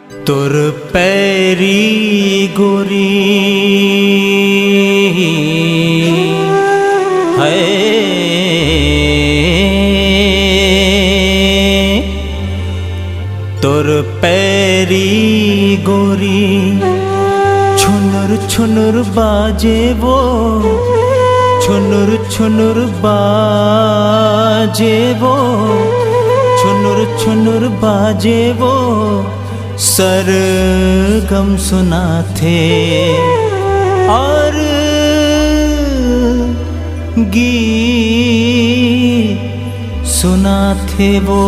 तोर पैरी गोरी है तोर पैरी गोरी छुनुर छुनुर बाजे वो छुनुर छुनुर बाजे वो छुनुर छुनुर बाजे वो सरगम सुनाते और गीत सुनाते वो।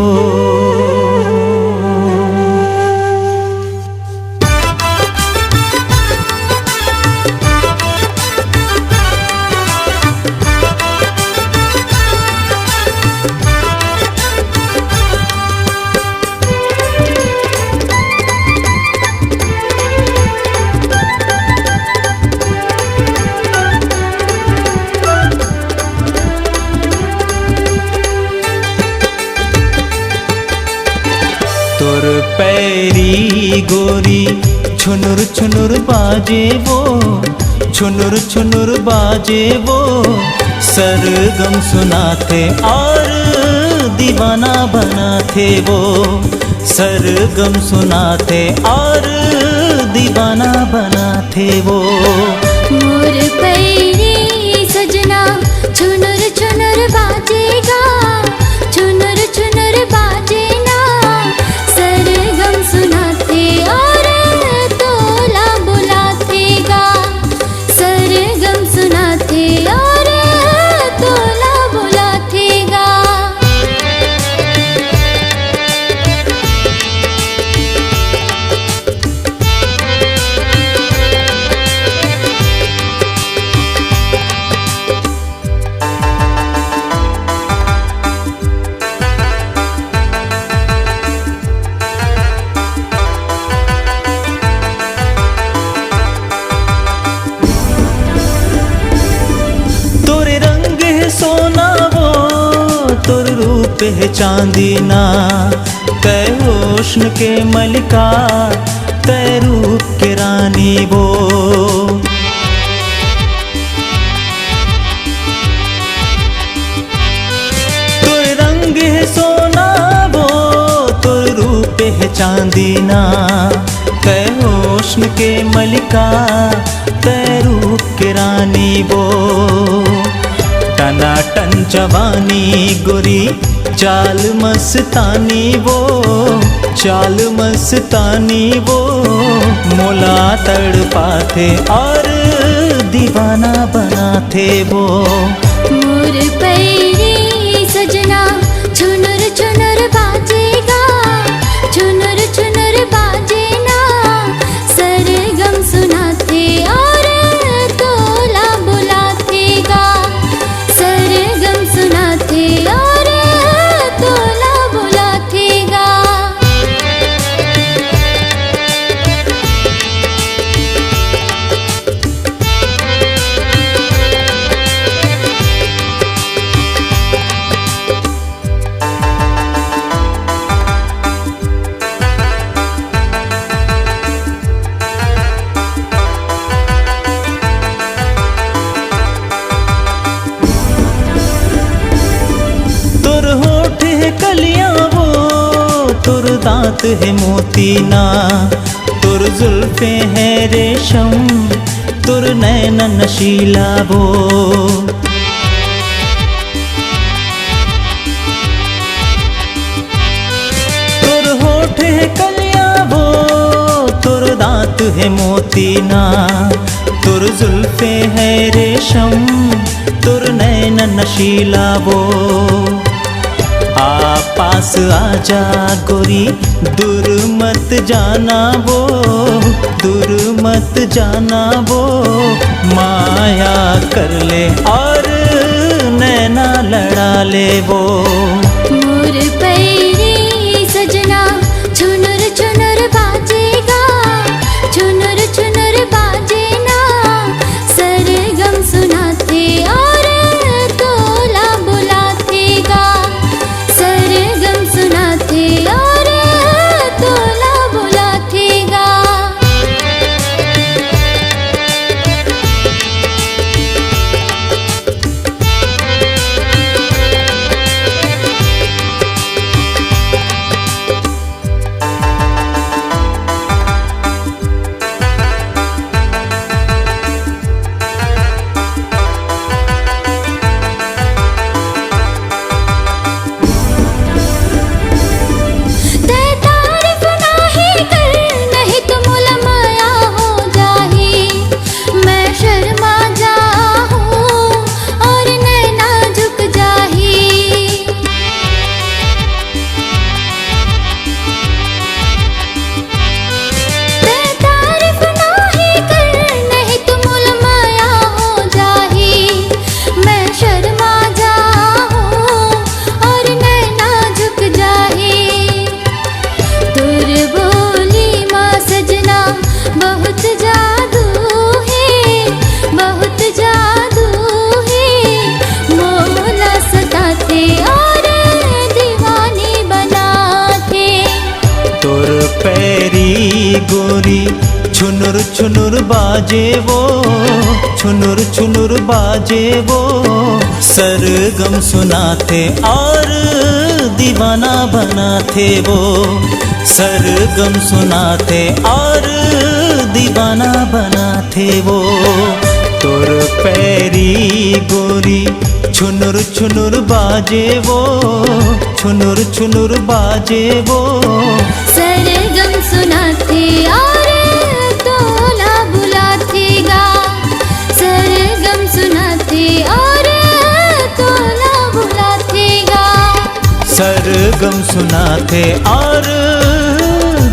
तोर पैरी गोरी छुनुर छुनुर बाजे वो छुनुर छुनुर बाजे वो सरगम सुनाते और दीवाना बनाते वो सरगम सुनाते और दीवाना बनाते वो। मोर पैरी सजना छुनुर छुनुर बाजेगा छुनुर छुनुर बाजे सरगम सुनाते और तोला बुलातेगा सरगम सुनाते और तोला बुलातेगा। तोर रूप है चांदीना तै हुस्न के मलिका तै रूप के रानी वो। तोर रंग है सोना वो तोर रूप है चांदीना तै हुस्न के मलिका तै रूप के रानी वो। टनाटन जवानी गोरी चाल मस्तानी वो चाल मस्तानी वो मोला तड़पाते और दीवाना बनाते वो। मोर पैरी सजना छुनुर छुनुर बाजेगा छुनुर छुनुर बाजे ना सरगम सुनाते और तोला बुलातेगा सरगम सुनाते और तोला बुलातेगा। कलियां वो तोर दांत है मोतीना तोर जुल्फे है रेशम तोर नैन नशीला वो। तोर होठ है कलियां वो तोर दांत है मोतीना तोर जुल्फे है रेशम तोर नैन नशीला वो। पास आजा गोरी दूर मत जाना वो दूर मत जाना वो माया कर ले और नैना लड़ा ले वो। मोर पैरी सजना छुनुर छुनुर बाजेगा छुनुर छुनुर बाजे ना सरगम सुनाते और तोला बुलातेगा सरगम सुनाते और तोला बुलाते। गोरी छुनुर छुनुर बाजे वो, छुनुर छुनुर बाजे वो। सरगम सुनाते और दीवाना बनाते वो, सरगम सुनाते और दीवाना बनाते वो। तोर पैरी गोरी छुनुर छुनुर बाजे वो, छुनुर छुनुर बाजे वो। सरगम सुनाते और तोला बुलाते गा, सरगम सुनाते और तोला बुलाते गा। सरगम सुनाते और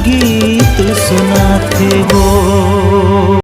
गीत सुनाते वो।